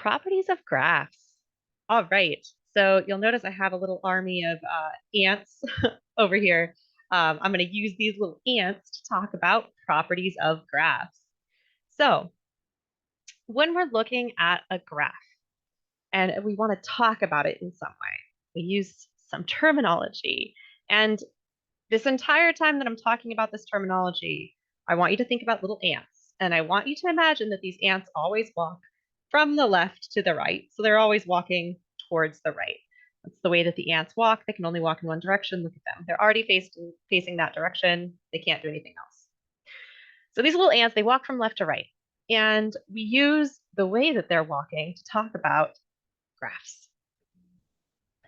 Properties of graphs. All right. So you'll notice I have a little army of ants over here. I'm going to use these little ants to talk about properties of graphs. So when we're looking at a graph and we want to talk about it in some way, we use some terminology. And this entire time that I'm talking about this terminology, I want you to think about little ants. And I want you to imagine that these ants always walk from the left to the right. So they're always walking towards the right. That's the way that the ants walk. They can only walk in one direction. Look at them. They're already facing that direction. They can't do anything else. So these little ants, they walk from left to right. And we use the way that they're walking to talk about graphs.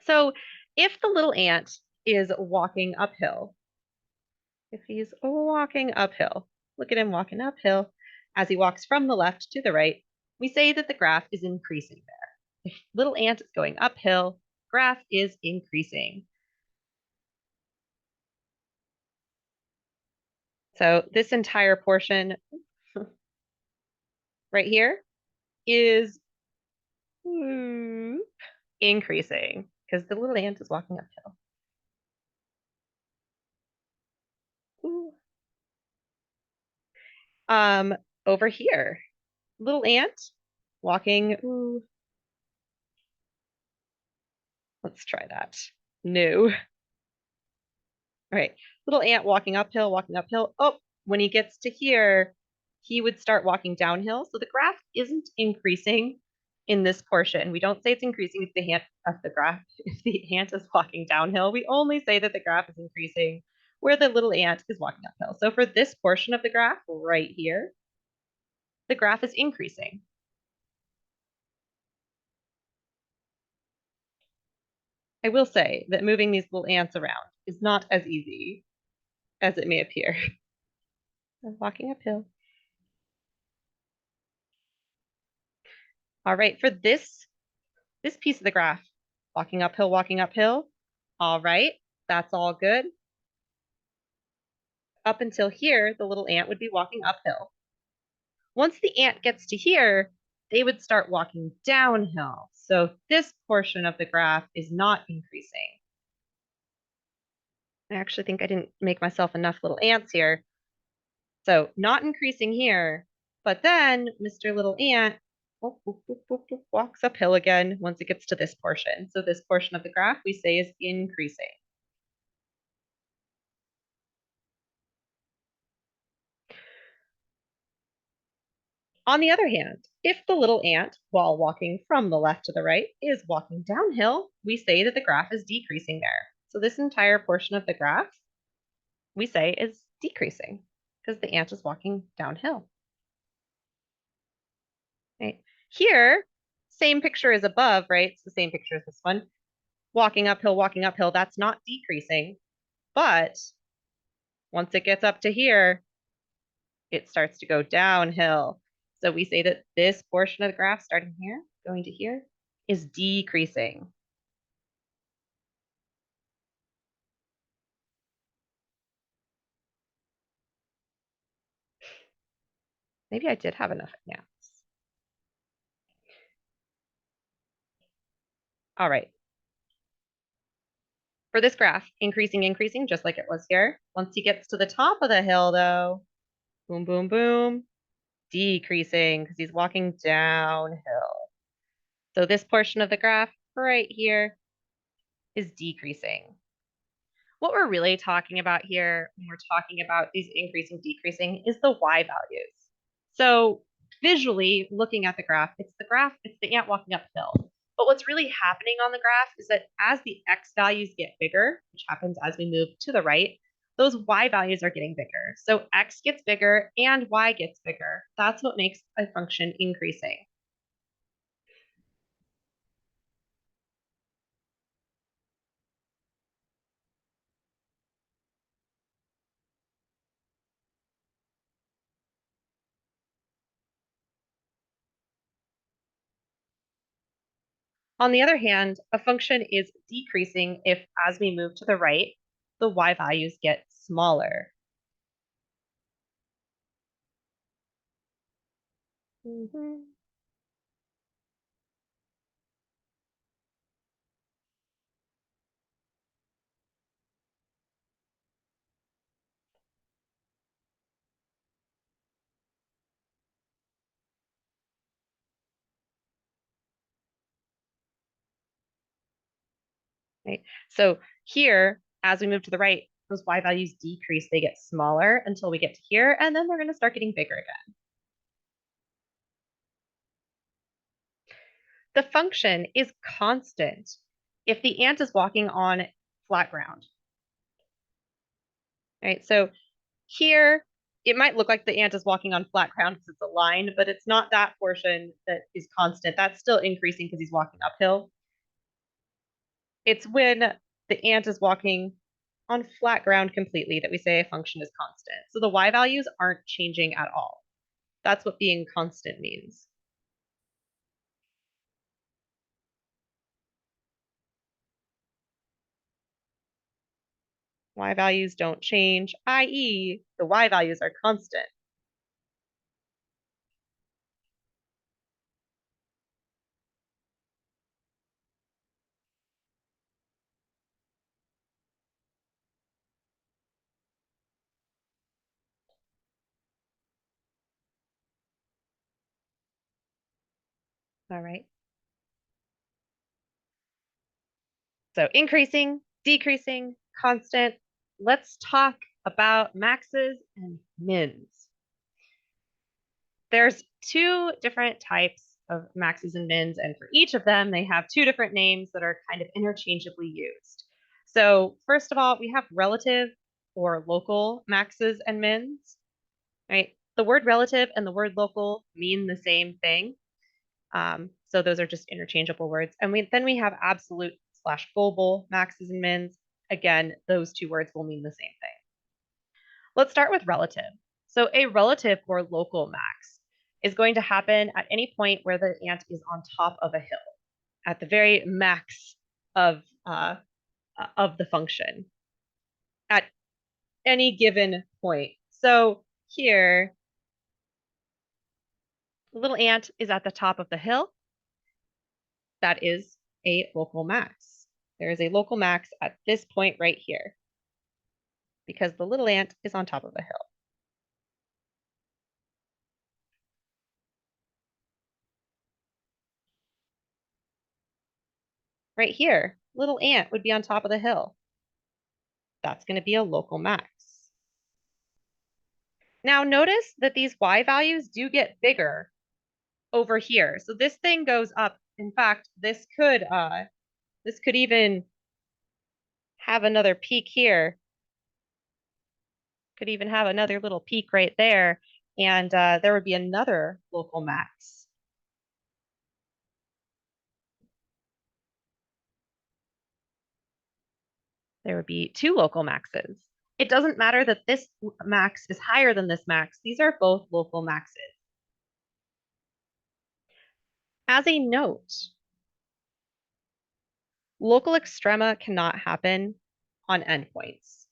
So if the little ant is walking uphill, if he's walking uphill, look at him walking uphill. As he walks from the left to the right, we say that the graph is increasing there. If little ant is going uphill, graph is increasing. So this entire portion right here is increasing because the little ant is walking uphill. Um, over here, little ant walking. Let's try that. No. All right. Little ant walking uphill, walking uphill. Oh, when he gets to here, he would start walking downhill. So the graph isn't increasing in this portion. We don't say it's increasing if the ant of the graph, if the ant is walking downhill. We only say that the graph is increasing where the little ant is walking uphill. So for this portion of the graph right here, the graph is increasing. I will say that moving these little ants around is not as easy as it may appear. They're walking uphill. All right, for this piece of the graph, walking uphill, walking uphill. All right, that's all good. Up until here, the little ant would be walking uphill. Once the ant gets to here, they would start walking downhill. So this portion of the graph is not increasing. I actually think I didn't make myself enough little ants here. So not increasing here, but then Mr. Little Ant walks uphill again once it gets to this portion. So this portion of the graph we say is increasing. On the other hand, if the little ant, while walking from the left to the right, is walking downhill, we say that the graph is decreasing there. So this entire portion of the graph we say is decreasing because the ant is walking downhill. Right. Here, same picture as above, right? It's the same picture as this one. Walking uphill, that's not decreasing. But once it gets up to here, it starts to go downhill. So we say that this portion of the graph starting here, going to here, is decreasing. Maybe I did have enough ants. All right. For this graph, increasing, just like it was here. Once he gets to the top of the hill, though, boom, boom, boom, decreasing because he's walking downhill. So this portion of the graph right here is decreasing. What we're really talking about here when we're talking about these increasing, decreasing is the y values. So visually looking at the graph, it's the ant walking uphill. But what's really happening on the graph is that as the x values get bigger, which happens as we move to the right, those y values are getting bigger. So x gets bigger and y gets bigger. That's what makes a function increasing. On the other hand, a function is decreasing if, as we move to the right, the y values get smaller. right? So here, as we move to the right, those y values decrease, they get smaller until we get to here, and then they're going to start getting bigger again. The function is constant if the ant is walking on flat ground, right? So here, it might look like the ant is walking on flat ground because it's a line, but it's not that portion that is constant. That's still increasing because he's walking uphill. It's when the ant is walking on flat ground completely that we say a function is constant. So the y values aren't changing at all. That's what being constant means. Y values don't change, i.e. the y values are constant. All right. So increasing, decreasing, constant. Let's talk about maxes and mins. There's two different types of maxes and mins, and for each of them, they have two different names that are kind of interchangeably used. So first of all, we have relative or local maxes and mins, right? The word relative and the word local mean the same thing. So those are just interchangeable words. And then we have absolute / global maxes and mins. Again, those two words will mean the same thing. Let's start with relative. So a relative or local max is going to happen at any point where the ant is on top of a hill, at the very max of the function at any given point. So here, the little ant is at the top of the hill. That is a local max. There is a local max at this point right here because the little ant is on top of a hill. Right here, little ant would be on top of the hill. That's going to be a local max. Now notice that these y values do get bigger over here. So this thing goes up. In fact, this could even have another peak here. Could even have another little peak right there. And there would be another local max. There would be two local maxes. It doesn't matter that this max is higher than this max. These are both local maxes. As a note, local extrema cannot happen on endpoints.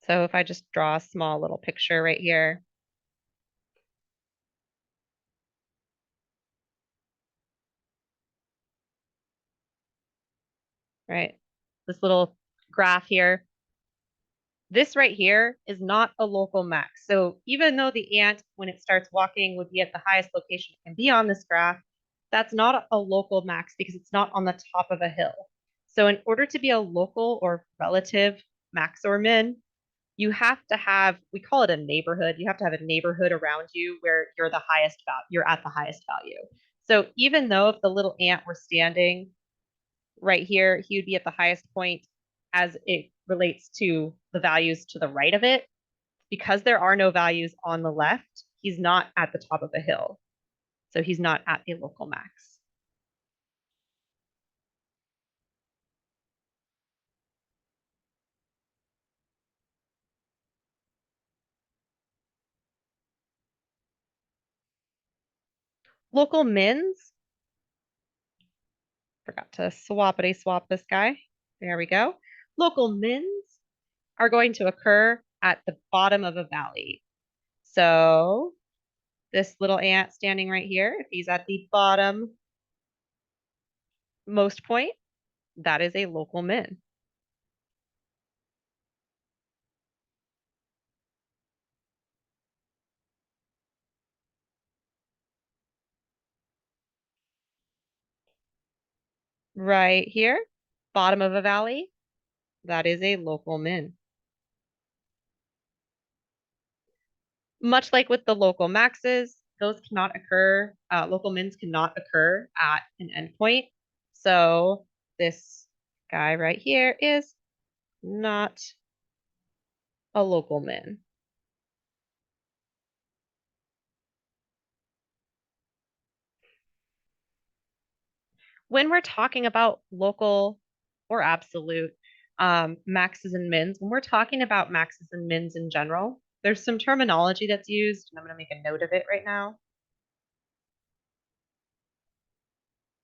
So if I just draw a small little picture right here, right? This little graph here. This right here is not a local max. So even though the ant, when it starts walking, would be at the highest location it can be on this graph, that's not a local max because it's not on the top of a hill. So in order to be a local or relative max or min, you have to have, we call it a neighborhood. You have to have a neighborhood around you where you're the highest value, you're at the highest value. So even though if the little ant were standing right here, he would be at the highest point as it relates to the values to the right of it. Because there are no values on the left, he's not at the top of the hill. So he's not at a local max. Local mins, forgot to swappity swap this guy. There we go. Local mins are going to occur at the bottom of a valley. So This little ant standing right here, if he's at the bottom most point, that is a local min. Right here, bottom of a valley, that is a local min. Much like with the local maxes, those cannot occur, local mins cannot occur at an endpoint. So this guy right here is not a local min. When we're talking about local or absolute maxes and mins, when we're talking about maxes and mins in general, there's some terminology that's used, and I'm going to make a note of it right now.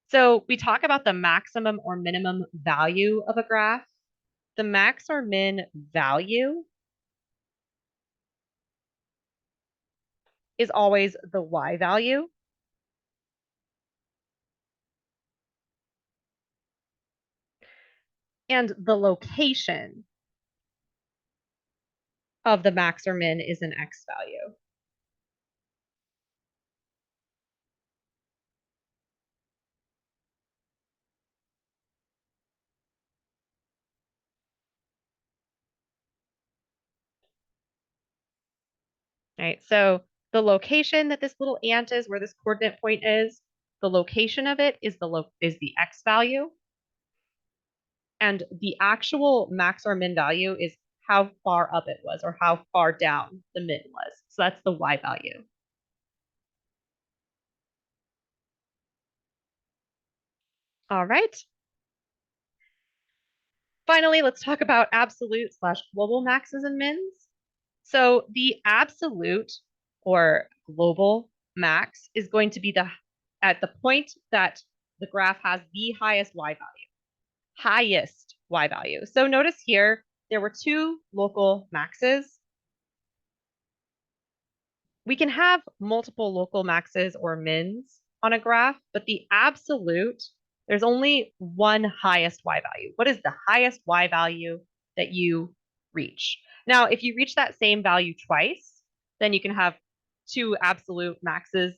So we talk about the maximum or minimum value of a graph. The max or min value is always the y value. And the location of the max or min is an x value. Right? So the location that this little ant is, where this coordinate point is, the location of it is the x value. And the actual max or min value is how far up it was or how far down the min was. So that's the y value. All right. Finally, let's talk about absolute / global maxes and mins. So the absolute or global max is going to be at the point that the graph has the highest y value. Highest y value. So notice here, there were two local maxes. We can have multiple local maxes or mins on a graph, but the absolute, there's only one highest y value. What is the highest y value that you reach? Now, if you reach that same value twice, then you can have two absolute maxes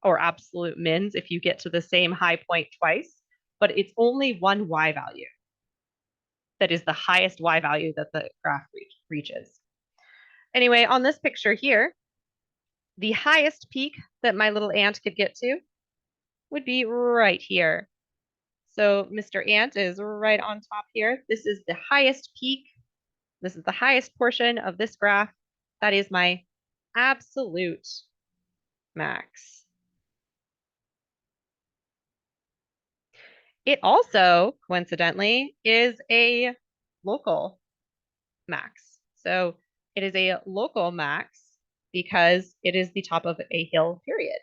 or absolute mins if you get to the same high point twice, but it's only one y value that is the highest y value that the graph reaches. Anyway, on this picture here, the highest peak that my little ant could get to would be right here. So Mr. Ant is right on top here. This is the highest peak. This is the highest portion of this graph. That is my absolute max. It also, coincidentally, is a local max. So it is a local max because it is the top of a hill, period.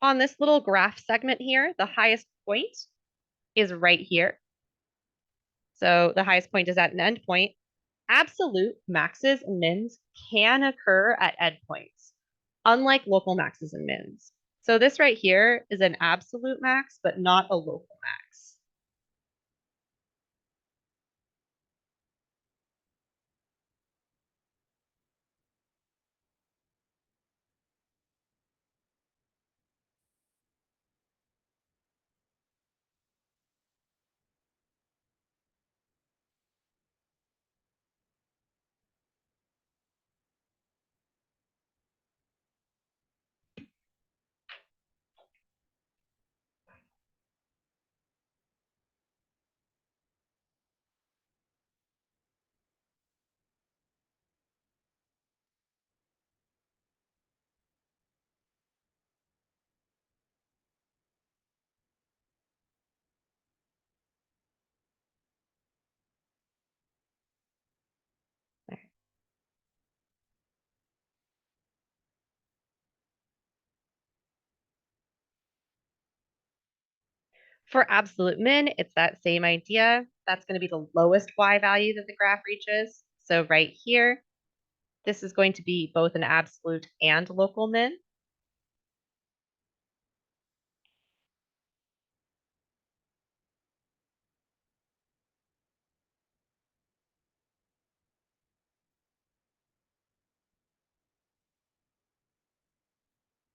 On this little graph segment here, the highest point is right here. So the highest point is at an endpoint. Absolute maxes and mins can occur at endpoints, unlike local maxes and mins. So this right here is an absolute max, but not a local max. For absolute min, it's that same idea. That's going to be the lowest y value that the graph reaches. So right here, this is going to be both an absolute and local min.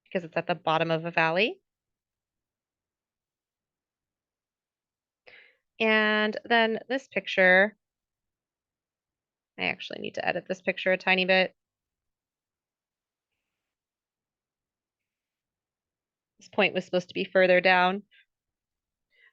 Because it's at the bottom of a valley. And then this picture, I actually need to edit this picture a tiny bit. This point was supposed to be further down.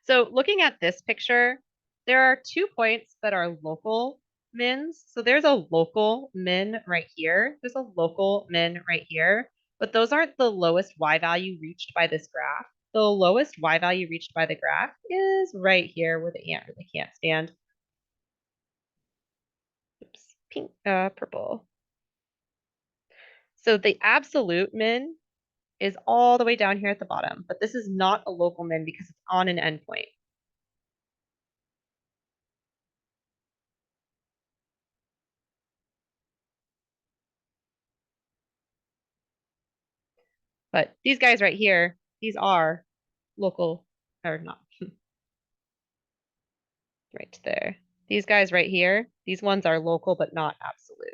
So looking at this picture, there are 2 points that are local mins. So there's a local min right here. There's a local min right here, but those aren't the lowest y value reached by this graph. The lowest y value reached by the graph is right here where the ant really can't stand. Oops, pink, purple. So the absolute min is all the way down here at the bottom, but this is not a local min because it's on an endpoint. But these guys right here, these are local, or not, right there. These guys right here, these ones are local but not absolute.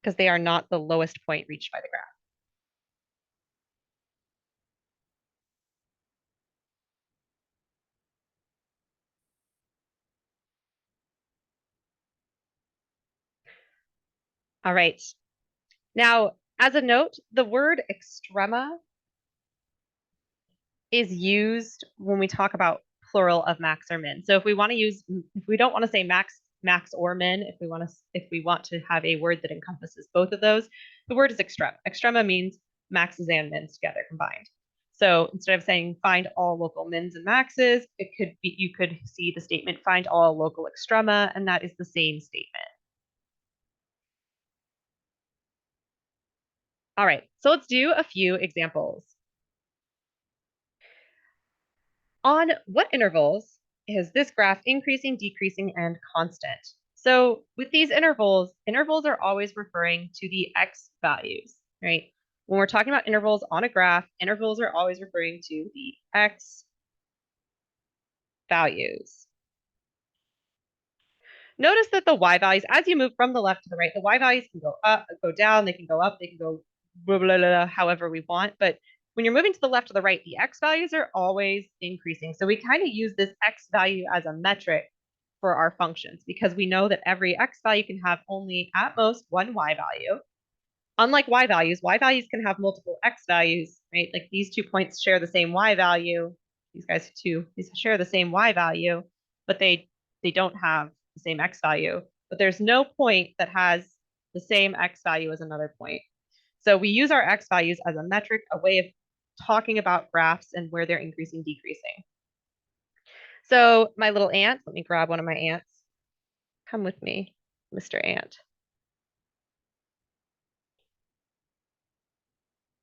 Because they are not the lowest point reached by the graph. All right. Now, as a note, the word extrema is used when we talk about plural of max or min. So if we want to use, if we don't want to say max or min, if we want to have a word that encompasses both of those, the word is extrema. Extrema means maxes and mins together combined. So instead of saying find all local mins and maxes, it could be, you could see the statement find all local extrema, and that is the same statement. All right, so let's do a few examples. On what intervals is this graph increasing, decreasing, and constant? So with these intervals, intervals are always referring to the x values, right? When we're talking about intervals on a graph, intervals are always referring to the x values. Notice that the y values, as you move from the left to the right, the y values can go up, go down, they can go up, they can go blah, blah, blah, however we want. But when you're moving to the left to the right, the x values are always increasing. So we kind of use this x value as a metric for our functions because we know that every x value can have only at most one y value. Unlike y values can have multiple x values, right? Like these 2 points share the same y value. These guys too, these share the same y value, but they don't have the same x value. But there's no point that has the same x value as another point. So we use our x values as a metric, a way of talking about graphs and where they're increasing, decreasing. So my little ant, let me grab one of my ants. Come with me, Mr. Ant.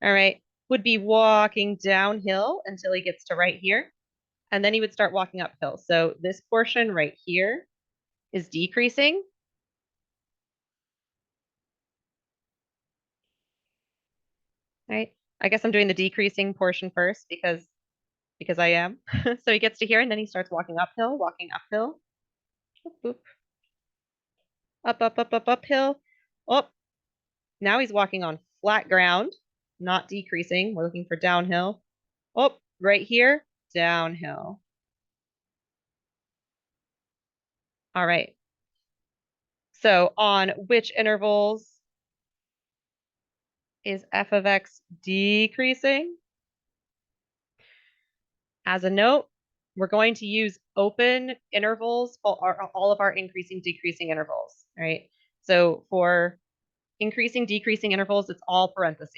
All right, would be walking downhill until he gets to right here. And then he would start walking uphill. So this portion right here is decreasing. Right? I guess I'm doing the decreasing portion first because I am. So he gets to here and then he starts walking uphill, Boop, boop. Up, uphill. Oh, now he's walking on flat ground, not decreasing. We're looking for downhill. Oh, right here, downhill. All right. So on which intervals is f of x decreasing? As a note, we're going to use open intervals for all of our increasing, decreasing intervals, right? So for increasing, decreasing intervals, it's all parentheses.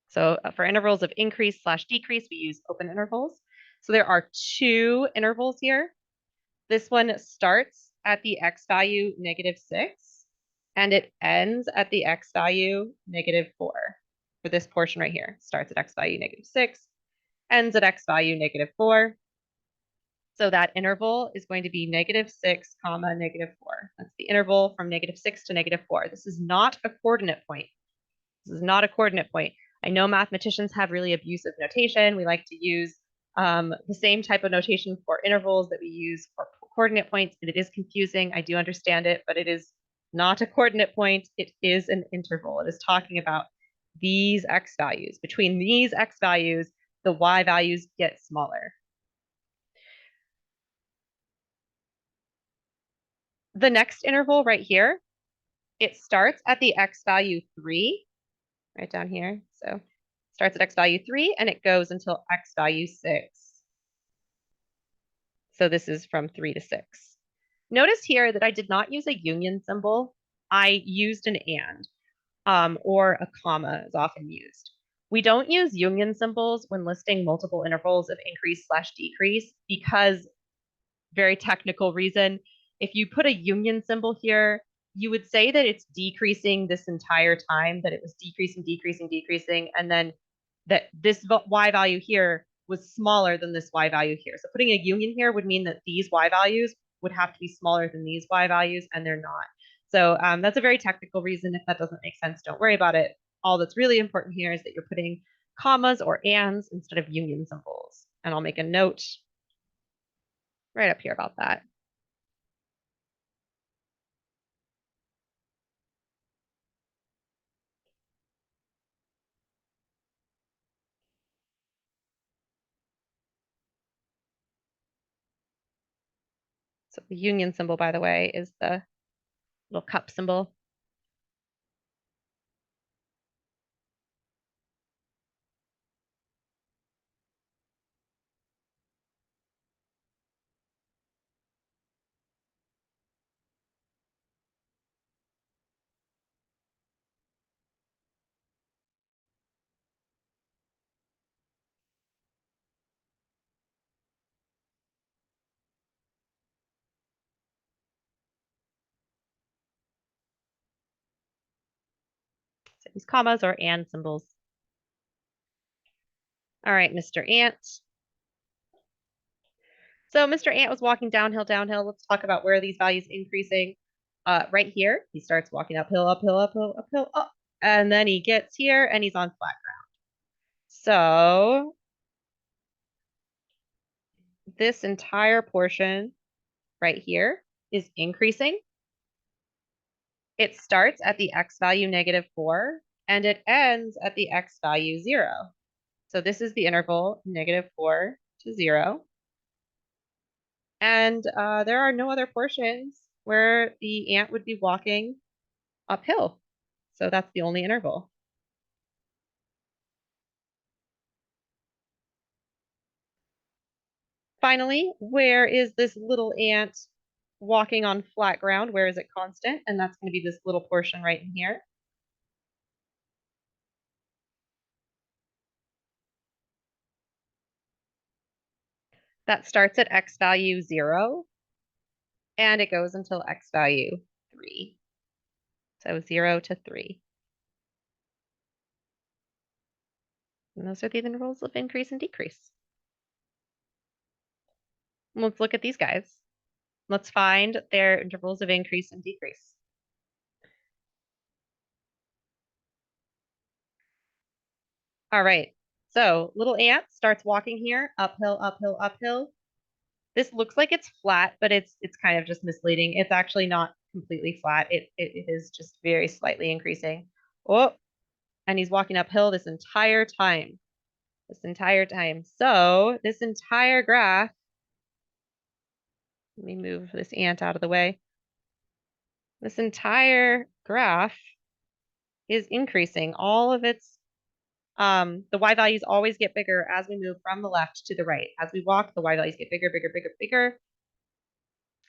So for intervals of increase / decrease, we use open intervals. So there are two intervals here. This one starts at the x value -6, and it ends at the x value -4 for this portion right here. Starts at x value -6, ends at x value -4. So that interval is going to be -6, -4. That's the interval from -6 to -4. This is not a coordinate point. This is not a coordinate point. I know mathematicians have really abusive notation. We like to use the same type of notation for intervals that we use for coordinate points, and it is confusing. I do understand it, but it is not a coordinate point. It is an interval. It is talking about these x values. Between these x values, the y values get smaller. The next interval right here, it starts at the x value 3, right down here. So starts at x value 3, and it goes until x value 6. So this is from 3 to 6. Notice here that I did not use a union symbol. I used an and, or a comma is often used. We don't use union symbols when listing multiple intervals of increase / decrease because, very technical reason, if you put a union symbol here, you would say that it's decreasing this entire time, that it was decreasing, decreasing, decreasing, and then that this y value here was smaller than this y value here. So putting a union here would mean that these y values would have to be smaller than these y values, and they're not. So that's a very technical reason. If that doesn't make sense, don't worry about it. All that's really important here is that you're putting commas or ands instead of union symbols. And I'll make a note right up here about that. So the union symbol, by the way, is the little cup symbol. So these commas are and symbols. All right, Mr. Ant. So Mr. Ant was walking downhill, downhill. Let's talk about where are these values increasing. Right here, he starts walking uphill, uphill, uphill, uphill, up. And then he gets here and he's on flat ground. So this entire portion right here is increasing. It starts at the x value -4 and it ends at the x value 0. So this is the interval -4 to 0. And there are no other portions where the ant would be walking uphill. So that's the only interval. Finally, where is this little ant walking on flat ground? Where is it constant? And that's going to be this little portion right in here. That starts at x value 0, and it goes until x value 3. So 0 to 3. And those are the intervals of increase and decrease. Let's look at these guys. Let's find their intervals of increase and decrease. All right, so little ant starts walking here, uphill, uphill, uphill. This looks like it's flat, but it's kind of just misleading. It's actually not completely flat. It is just very slightly increasing. Oh, and he's walking uphill this entire time. This entire time. So this entire graph, let me move this ant out of the way. This entire graph is increasing. All of its, the y values always get bigger as we move from the left to the right. As we walk, the y values get bigger, bigger, bigger, bigger.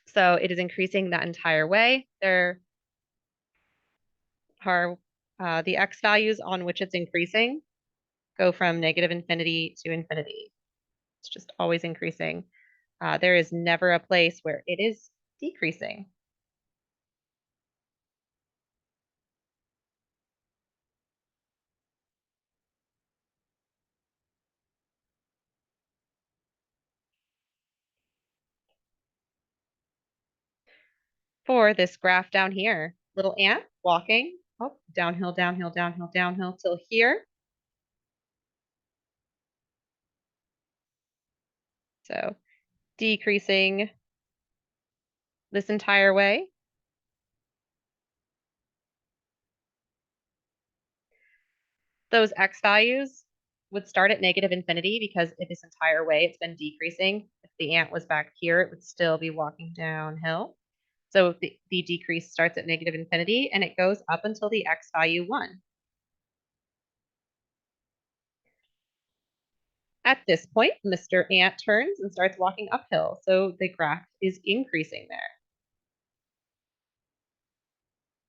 So it is increasing that entire way. There are the x values on which it's increasing go from negative infinity to infinity. It's just always increasing. There is never a place where it is decreasing. For this graph down here, little ant walking, oh, downhill, downhill, downhill, downhill till here. So decreasing this entire way. Those x values would start at negative infinity because in this entire way it's been decreasing. If the ant was back here, it would still be walking downhill. So the decrease starts at negative infinity and it goes up until the x value 1. At this point, Mr. Ant turns and starts walking uphill, so the graph is increasing there.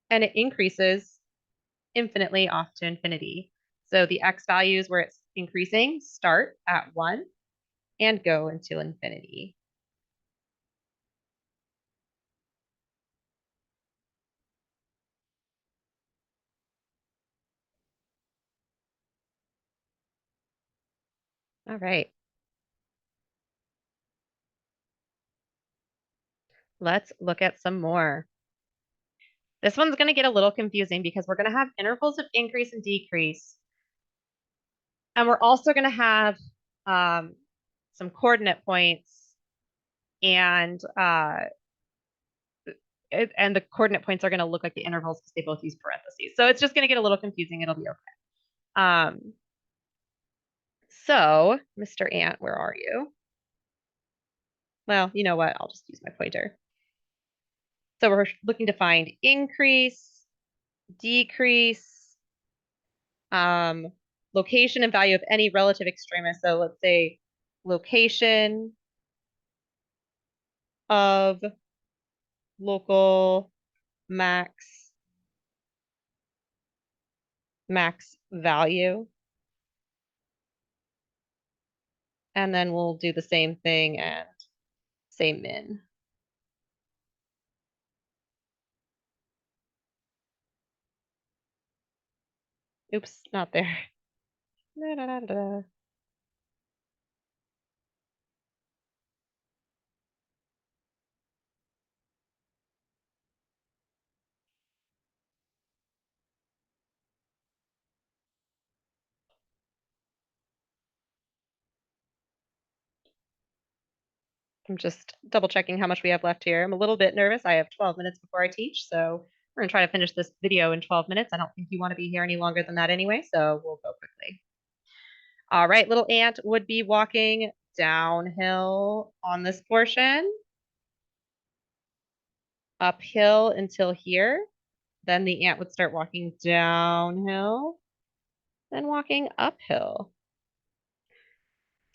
And it increases infinitely off to infinity. So the x values where it's increasing start at 1 and go until infinity. All right. Let's look at some more. This one's going to get a little confusing because we're going to have intervals of increase and decrease. And we're also going to have some coordinate points and the coordinate points are going to look like the intervals because they both use parentheses. So it's just going to get a little confusing. It'll be okay. So, Mr. Ant, where are you? Well, you know what? I'll just use my pointer. So we're looking to find increase, decrease, location and value of any relative extremis. So let's say location of local max value. And then we'll do the same thing and say min. Oops, not there. Da, da, da, da. I'm just double checking how much we have left here. I'm a little bit nervous. I have 12 minutes before I teach, so we're gonna try to finish this video in 12 minutes. I don't think you want to be here any longer than that anyway, so we'll go quickly. All right, little ant would be walking downhill on this portion, uphill until here. Then the ant would start walking downhill, then walking uphill.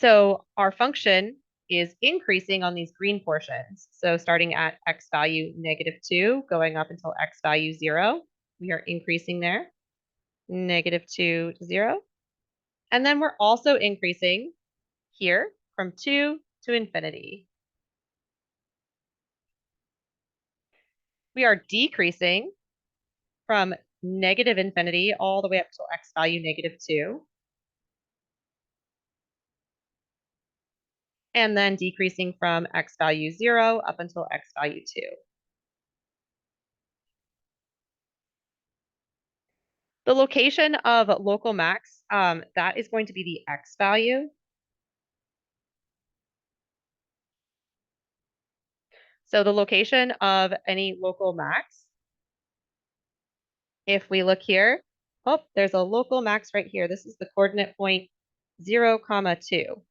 So our function is increasing on these green portions. So starting at x value -2, going up until x value 0, we are increasing there, -2 to 0. And then we're also increasing here from 2 to infinity. We are decreasing from negative infinity all the way up till x value -2. And then decreasing from x value 0 up until x value 2. The location of local max, that is going to be the x value. So the location of any local max, if we look here, oh, there's a local max right here. This is the coordinate point 0, 2.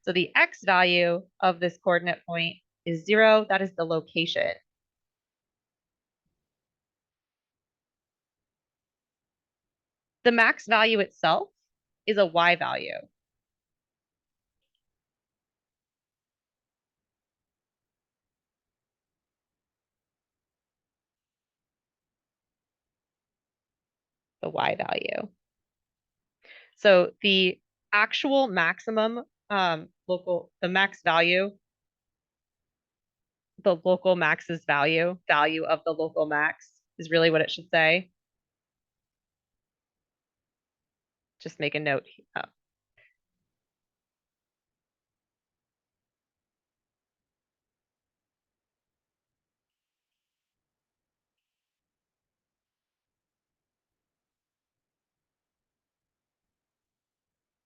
So the x value of this coordinate point is 0. That is the location. The max value itself is a y value. The y value. So the actual maximum the max value, the local max's value of the local max is really what it should say. Just make a note.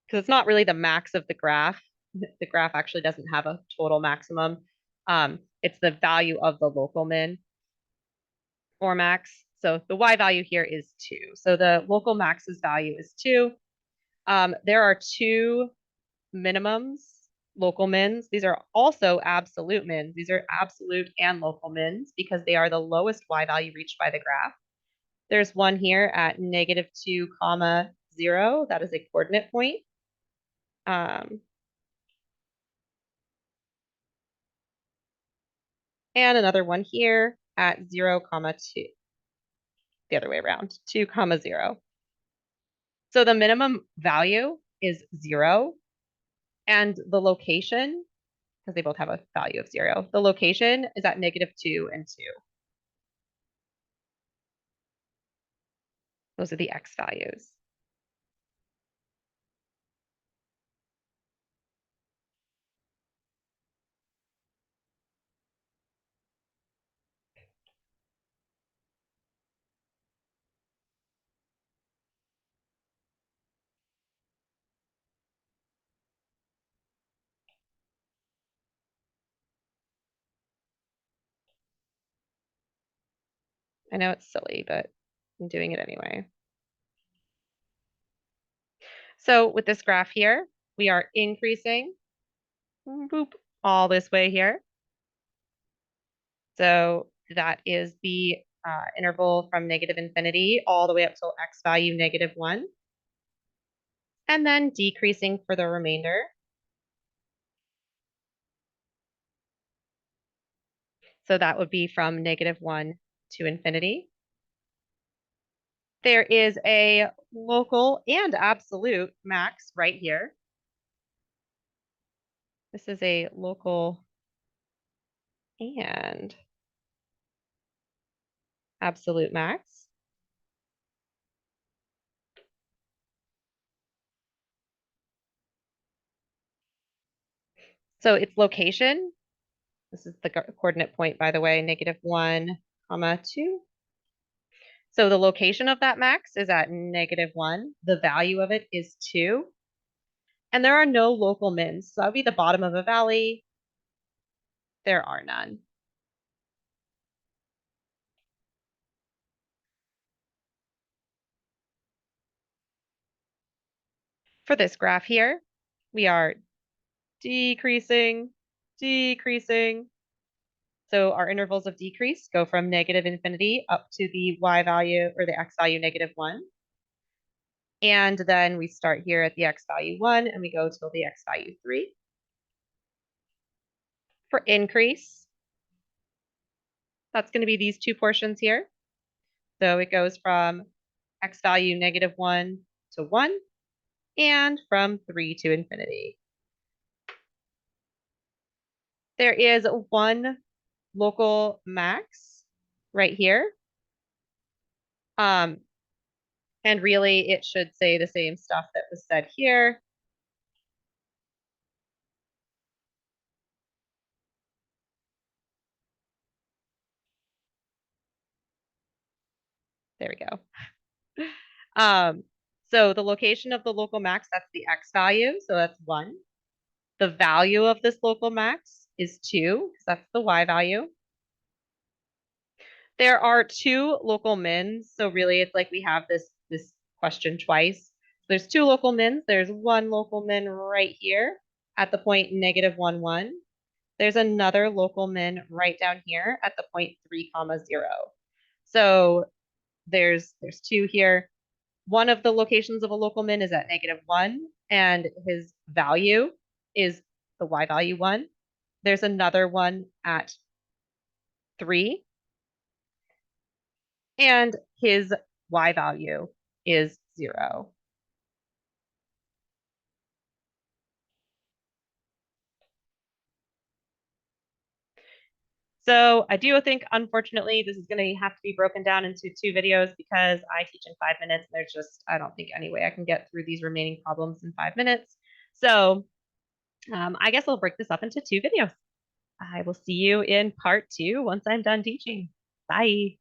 Because it's not really the max of the graph. The graph actually doesn't have a total maximum. It's the value of the local min or max. So the y value here is 2. So the local max's value is 2. There are two minimums, local mins. These are also absolute mins. These are absolute and local mins because they are the lowest y value reached by the graph. There's one here at -2, 0. That is a coordinate point. And another one here at 0, 2. The other way around, 2, 0. So the minimum value is 0, and the location, because they both have a value of 0, the location is at -2 and 2. Those are the x values. I know it's silly, but I'm doing it anyway. So with this graph here, we are increasing boop, all this way here. So that is the interval from -infinity all the way up till x value -1. And then decreasing for the remainder. So that would be from -1 to infinity. There is a local and absolute max right here. This is a local and absolute max. So its location, this is the coordinate point, by the way, -1, 2. So the location of that max is at -1. The value of it is 2. And there are no local mins. So that would be the bottom of a valley. There are none. For this graph here, we are decreasing, decreasing. So our intervals of decrease go from -infinity up to the y value or the x value -1. And then we start here at the x value 1 and we go till the x value 3. For increase, that's going to be these two portions here. So it goes from x value -1 to 1 and from 3 to infinity. There is one local max right here. And really it should say the same stuff that was said here. There we go. So the location of the local max, that's the x value, so that's 1. The value of this local max is 2, because that's the y value. There are 2 local mins, so really it's like we have this question twice. There's 2 local mins. There's one local min right here at the point -1, 1. There's another local min right down here at the point 3, 0. So there's 2 here. One of the locations of a local min is at -1, and his value is the y value 1. There's another one at 3, and his y value is 0. So I do think, unfortunately, this is going to have to be broken down into 2 videos because I teach in 5 minutes. There's just, I don't think any way I can get through these remaining problems in 5 minutes. So I guess I'll break this up into 2 videos. I will see you in part 2 once I'm done teaching. Bye.